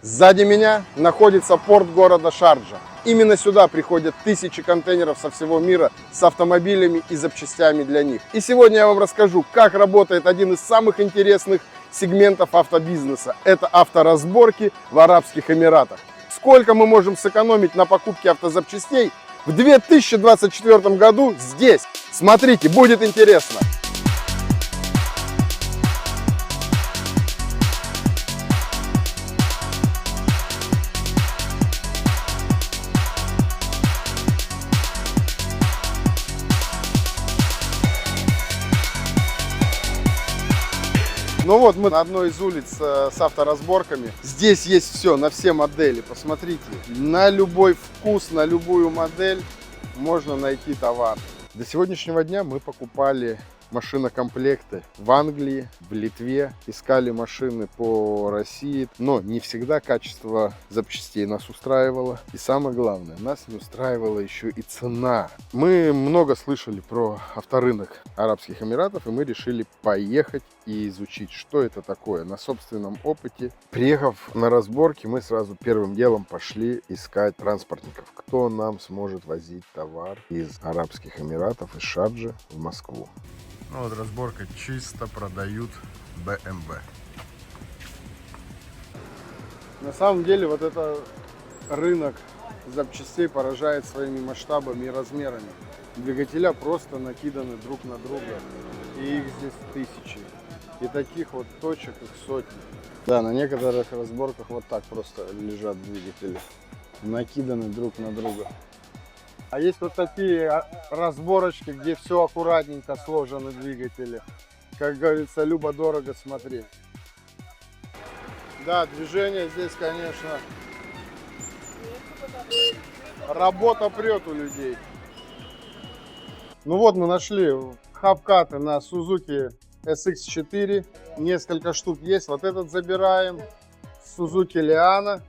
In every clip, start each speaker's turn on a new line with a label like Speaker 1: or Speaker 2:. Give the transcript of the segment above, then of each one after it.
Speaker 1: Сзади меня находится порт города Шарджа. Именно сюда приходят тысячи контейнеров со всего мира с автомобилями и запчастями для них. И сегодня я вам расскажу, как работает один из самых интересных сегментов автобизнеса. Это авторазборки в Арабских Эмиратах. Сколько мы можем сэкономить на покупке автозапчастей в 2024 году здесь? Смотрите, будет интересно. Ну вот мы на одной из улиц с авторазборками. Здесь есть все, на все модели. Посмотрите, на любой вкус, на любую модель можно найти товар. До сегодняшнего дня мы покупали машинокомплекты в Англии, в Литве, искали машины по России, но не всегда качество запчастей нас устраивало. И самое главное, нас не устраивала еще и цена. Мы много слышали про авторынок Арабских Эмиратов, и мы решили поехать и изучить, что это такое на собственном опыте. Приехав на разборки, мы сразу первым делом пошли искать транспортников, кто нам сможет возить товар из Арабских Эмиратов, из Шарджи в Москву. Ну вот разборка, чисто продают BMW. На самом деле вот это рынок запчастей поражает своими масштабами и размерами. Двигателя просто накиданы друг на друга, и их здесь тысячи. И таких вот точек их сотни. Да, на некоторых разборках вот так просто лежат двигатели, накиданы друг на друга. А есть вот такие разборочки, где все аккуратненько сложены двигатели. Как говорится, любо-дорого смотреть. Да, движение здесь, конечно, работа прет у людей. Ну вот мы нашли хабкаты на Suzuki SX4. Несколько штук есть. Вот этот забираем. Suzuki Liana.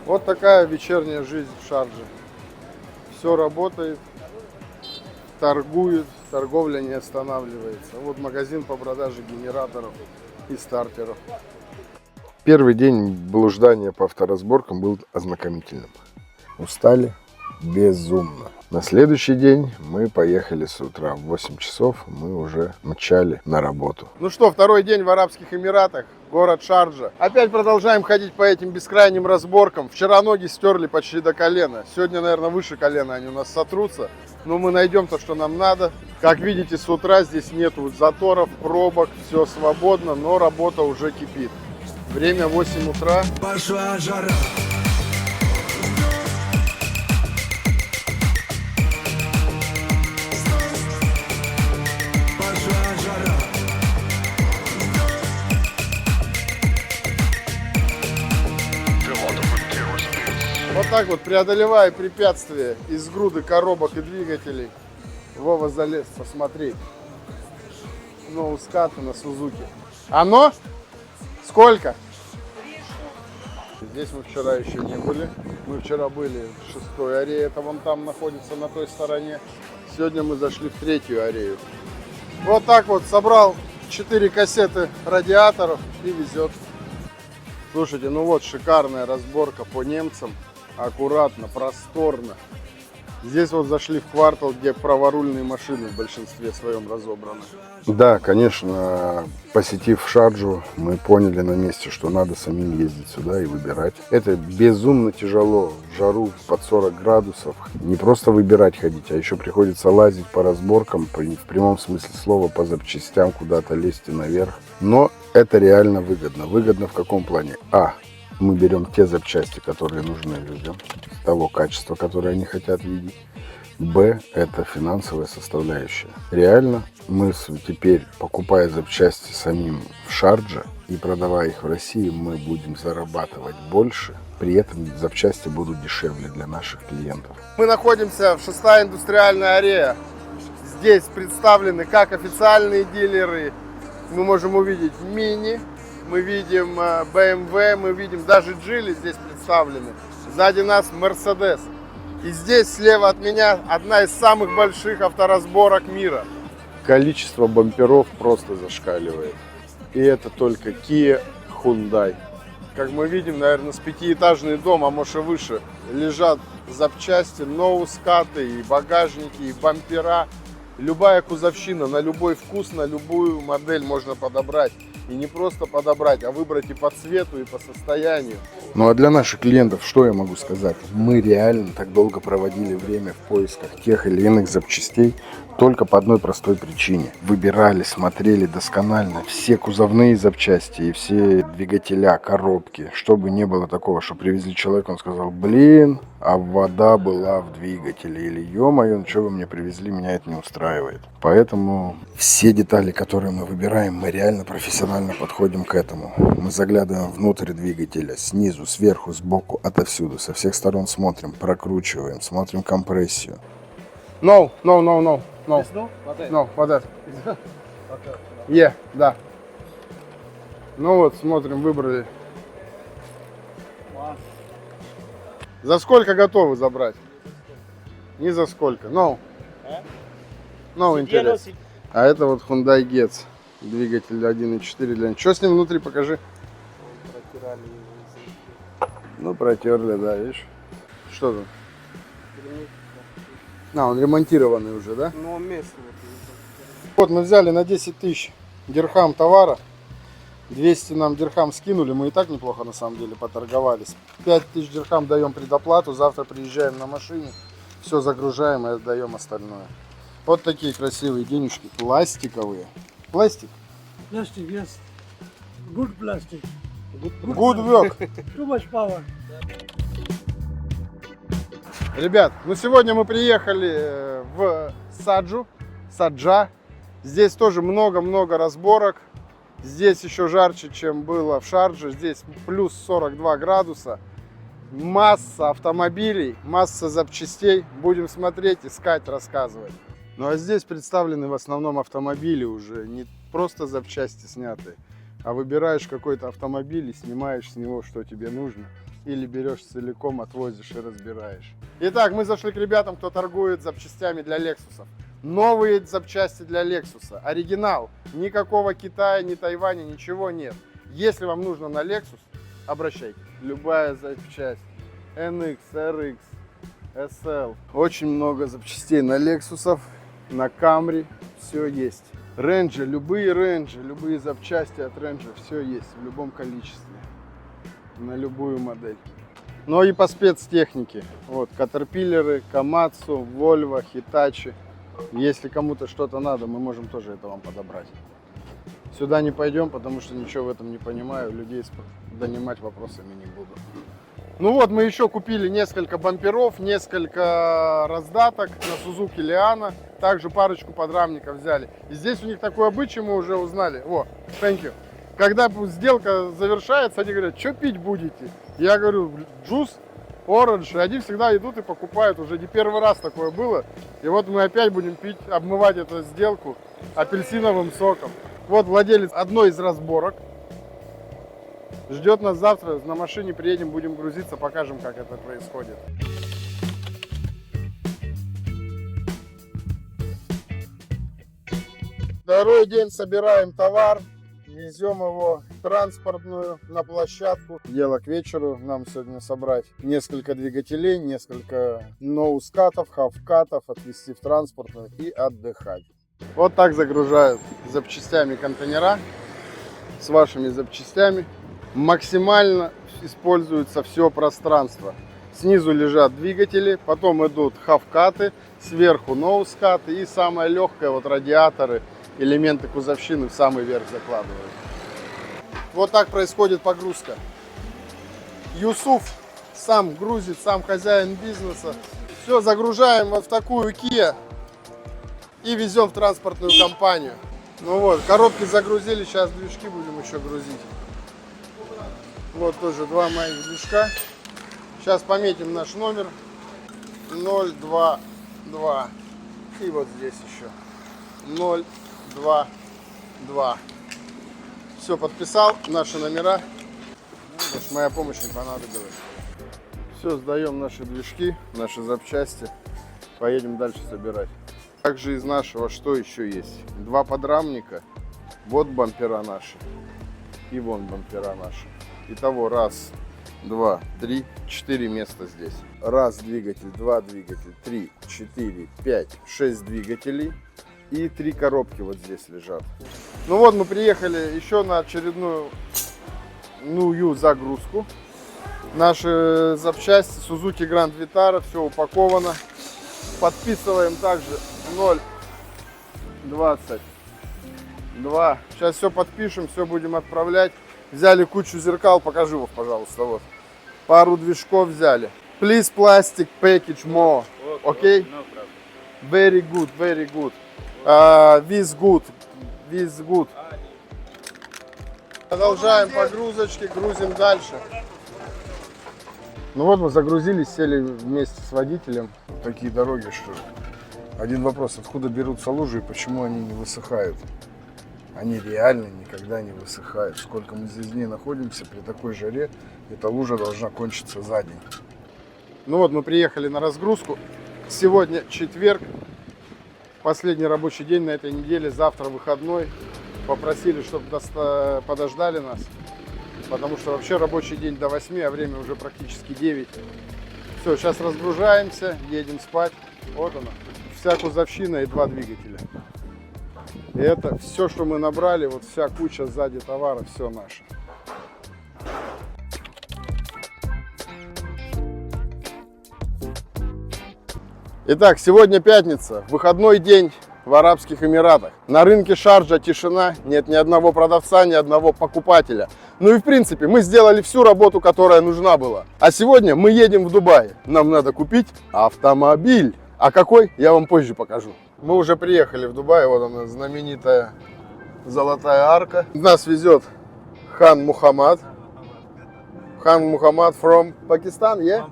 Speaker 1: Вот такая вечерняя жизнь в Шардже. Все работает, торгует, торговля не останавливается. Вот магазин по продаже генераторов и стартеров. Первый день блуждания по авторазборкам был ознакомительным. Устали безумно. На следующий день мы поехали с утра в 8 часов, мы уже мчали на работу. Ну что, второй день в Арабских Эмиратах, город Шарджа. Опять продолжаем ходить по этим бескрайним разборкам. Вчера ноги стерли почти до колена. Сегодня, наверное, выше колена они у нас сотрутся. Но мы найдем то, что нам надо. Как видите, с утра здесь нету заторов, пробок, все свободно, но работа уже кипит. Время 8 утра.
Speaker 2: Пошла жара.
Speaker 1: Вот так вот, преодолевая препятствия из груды коробок и двигателей, Вова залез посмотреть. Ноускаты на Сузуки. Оно? Сколько? Здесь мы вчера еще не были. Мы вчера были в 6-й арее, это вон там находится на той стороне. Сегодня мы зашли в 3-ю арею. Вот так вот собрал 4 кассеты радиаторов и везет. Слушайте, ну вот шикарная разборка по немцам. Аккуратно, просторно. Здесь вот зашли в квартал, где праворульные машины в большинстве своем разобраны. Да, конечно, посетив Шарджу, мы поняли на месте, что надо самим ездить сюда и выбирать. Это безумно тяжело в жару под 40 градусов. Не просто выбирать ходить, а еще приходится лазить по разборкам, в прямом смысле слова, по запчастям, куда-то лезть и наверх. Но это реально выгодно. Выгодно в каком плане? Мы берем те запчасти, которые нужны людям, того качества, которое они хотят видеть. Б – это финансовая составляющая. Реально мы теперь, покупая запчасти самим в Шардже и продавая их в России, мы будем зарабатывать больше. При этом запчасти будут дешевле для наших клиентов. Мы находимся в 6-я индустриальная арея. Здесь представлены как официальные дилеры. Мы можем увидеть Mini. Мы видим BMW, мы видим даже Geely здесь представлены. Сзади нас Mercedes. И здесь слева от меня одна из самых больших авторазборок мира. Количество бамперов просто зашкаливает. И это только Kia, Hyundai. как мы видим, наверное, с пятиэтажный дом, а может и выше, лежат запчасти, ноускаты, и багажники, и бампера. Любая кузовщина на любой вкус, на любую модель можно подобрать. И не просто подобрать, а выбрать и по цвету, и по состоянию. Ну а для наших клиентов, что я могу сказать? Мы реально так долго проводили время в поисках тех или иных запчастей только по одной простой причине. Выбирали, смотрели досконально все кузовные запчасти и все двигателя, коробки. Чтобы не было такого, что привезли человека, он сказал: блин, а вода была в двигателе. Или ё-моё, что вы мне привезли, меня это не устраивает. Поэтому все детали, которые мы выбираем, мы реально профессионально подходим к этому. Мы заглядываем внутрь двигателя, снизу, сверху, сбоку, отовсюду, со всех сторон смотрим, прокручиваем, смотрим компрессию. No. Вот это. Да. Ну вот, смотрим, выбрали. За сколько готовы забрать? Не за сколько. No, интересно. А это вот Hyundai Getz. Двигатель 1.4 для... Что с ним внутри, покажи. Ну, протерли, да, видишь. Что тут? Он ремонтированный уже, да?
Speaker 2: Ну, место.
Speaker 1: Вот мы взяли на 10 тысяч дирхам товара. 200 нам дирхам скинули. Мы и так неплохо на самом деле поторговались. 5 тысяч дирхам даем предоплату. Завтра приезжаем на машине. Все загружаем и отдаем остальное. Вот такие красивые денежки. Пластиковые. Пластик?
Speaker 3: Plastic, yes. Good plastic.
Speaker 1: Good work.
Speaker 3: Too much power.
Speaker 1: Ребят, ну сегодня мы приехали в Саджа. Здесь тоже много-много разборок. Здесь еще жарче, чем было в Шардже. Здесь плюс 42 градуса. Масса автомобилей, масса запчастей. Будем смотреть, искать, рассказывать. Ну а здесь представлены в основном автомобили уже. Не просто запчасти снятые, а выбираешь какой-то автомобиль и снимаешь с него, что тебе нужно. Или берешь целиком, отвозишь и разбираешь. Итак, мы зашли к ребятам, кто торгует запчастями для Лексусов. Новые запчасти для Лексуса. Оригинал. Никакого Китая, ни Тайваня, ничего нет. Если вам нужно на Lexus, обращайтесь. Любая запчасть. NX, RX, SL. Очень много запчастей на Лексусов, на Camry. Все есть. Ренджи, любые запчасти от Ренджа. Все есть в любом количестве. На любую модель. Но и по спецтехнике. Вот, Caterpillar, Komatsu, Volvo, Hitachi. Если кому-то что-то надо, мы можем тоже это вам подобрать. Сюда не пойдем, потому что ничего в этом не понимаю. Людей донимать вопросами не буду. Ну вот, мы еще купили несколько бамперов, несколько раздаток на Suzuki Liana. Также парочку подрамников взяли. И здесь у них такой обычай, мы уже узнали. О, thank you. Когда сделка завершается, они говорят: что пить будете? Я говорю: джус, оранж. И они всегда идут и покупают. Уже не первый раз такое было. И вот мы опять будем пить, обмывать эту сделку апельсиновым соком. Вот владелец одной из разборок. Ждет нас завтра. На машине приедем, будем грузиться, покажем, как это происходит. Второй день собираем товар. Везем его в транспортную, на площадку. Дело к вечеру. Нам сегодня собрать несколько двигателей, несколько ноускатов, хавкатов, отвезти в транспортную и отдыхать. Вот так загружают запчастями контейнера с вашими запчастями. Максимально используется все пространство. Снизу лежат двигатели, потом идут хавкаты, сверху ноускаты и самое легкое, вот радиаторы, элементы кузовщины в самый верх закладывают. Вот так происходит погрузка. Юсуф сам грузит, сам хозяин бизнеса. Все загружаем вот в такую Kia и везем в транспортную компанию. Ну вот, коробки загрузили, сейчас движки будем еще грузить. Вот тоже два моих движка. Сейчас пометим наш номер 022. И вот здесь еще 022. Все, подписал наши номера. Потому что моя помощь не понадобилась. Все, сдаем наши движки, наши запчасти. Поедем дальше собирать. Также из нашего что еще есть? Два подрамника. Вот бампера наши. И вон бампера наши. Итого раз, два, три, 4 места здесь. Раз двигатель, два двигателя, 3, 4, 5, 6 двигателей. И 3 коробки вот здесь лежат. Ну вот мы приехали еще на очередную загрузку. Наши запчасти Suzuki Grand Vitara, все упаковано. Подписываем также 0,22. Сейчас все подпишем, все будем отправлять. Взяли кучу зеркал, покажи его, пожалуйста, вот. Пару движков взяли. Please plastic package more, okay? Very good, very good. This good, this good. Продолжаем погрузочки, грузим дальше. Ну вот мы загрузились, сели вместе с водителем. Такие дороги, что один вопрос, откуда берутся лужи и почему они не высыхают? Они реально никогда не высыхают. Сколько мы здесь дней находимся, при такой жаре эта лужа должна кончиться за день. Ну вот мы приехали на разгрузку. Сегодня четверг, последний рабочий день на этой неделе, завтра выходной. Попросили, чтобы подождали нас, потому что вообще рабочий день до 8, а время уже практически 9. Все, сейчас разгружаемся, едем спать. Вот оно, вся кузовщина и 2 двигателя. И это все, что мы набрали, вот вся куча сзади товара, все наше. Итак, сегодня пятница, выходной день в Арабских Эмиратах. На рынке Шарджа тишина, нет ни одного продавца, ни одного покупателя. Ну и в принципе мы сделали всю работу, которая нужна была. А сегодня мы едем в Дубай. Нам надо купить автомобиль. А какой, я вам позже покажу. Мы уже приехали в Дубай, вот она знаменитая золотая арка. Нас везет Хан Мухаммад. Хан Мухаммад from Pakistan, yeah?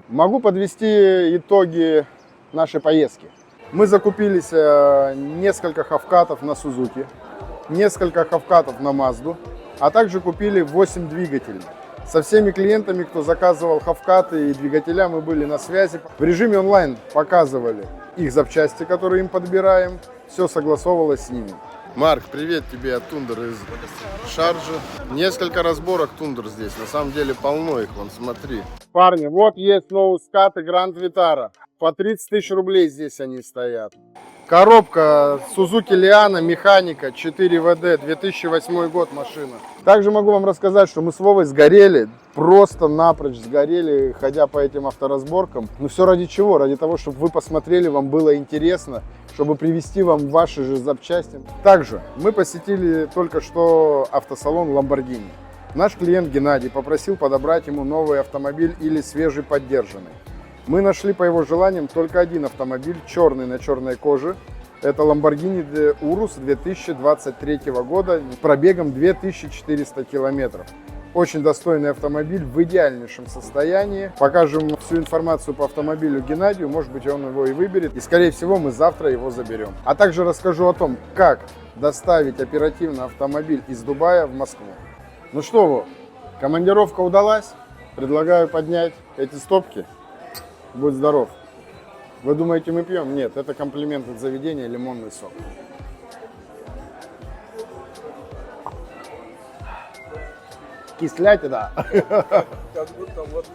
Speaker 1: Могу подвести итоги нашей поездки. Мы закупились несколько хавкатов на Сузуки, несколько хавкатов на Мазду, а также купили 8 двигателей. Со всеми клиентами, кто заказывал хавкаты и двигателя, мы были на связи. В режиме онлайн показывали их запчасти, которые им подбираем. Все согласовывалось с ними. Марк, привет тебе от Тундер из Шарджи. Несколько разборок Тундер здесь, на самом деле полно их, вон смотри. Парни, вот есть ноускаты Grand Vitara. По 30 тысяч рублей здесь они стоят. Коробка Suzuki Liana, механика, 4 ВД, 2008 год машина. Также могу вам рассказать, что мы с Вовой сгорели, просто напрочь сгорели, ходя по этим авторазборкам. Но все ради чего? Ради того, чтобы вы посмотрели, вам было интересно, чтобы привезти вам ваши же запчасти. Также мы посетили только что автосалон Lamborghini. Наш клиент Геннадий попросил подобрать ему новый автомобиль или свежий поддержанный. Мы нашли по его желаниям только один автомобиль, черный на черной коже. Это Lamborghini Urus 2023 года с пробегом 2400 километров. Очень достойный автомобиль в идеальнейшем состоянии. Покажем всю информацию по автомобилю Геннадию, может быть он его и выберет. И скорее всего мы завтра его заберем. А также расскажу о том, как доставить оперативно автомобиль из Дубая в Москву. Ну что, Вов, командировка удалась? Предлагаю поднять эти стопки. Будь здоров. Вы думаете, мы пьем? Нет, это комплимент от заведения, лимонный сок. Кислятина. Как будто водка.